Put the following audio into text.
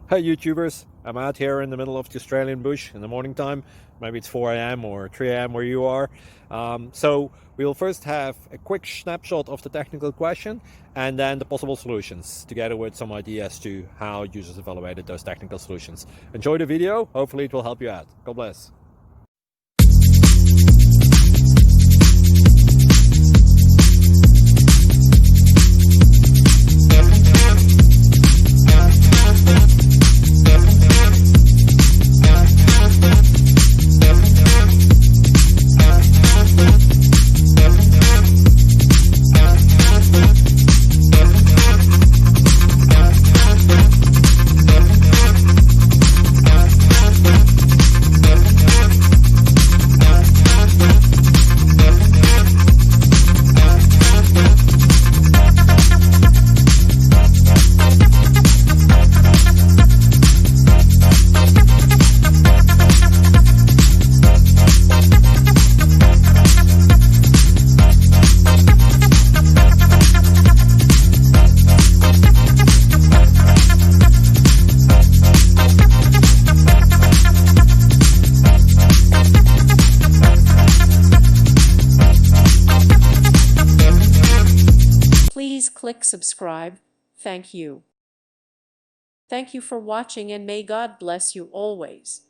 Hey YouTubers, I'm out here in the middle of the Australian bush in the morning time. Maybe it's 4 a.m. or 3 a.m. where you are. So we'll first have a quick snapshot of the technical question and then the possible solutions, together with some ideas to how users evaluated those technical solutions. Enjoy the video, hopefully it will help you out. God bless. Please click subscribe. Thank you. Thank you for watching and may God bless you always.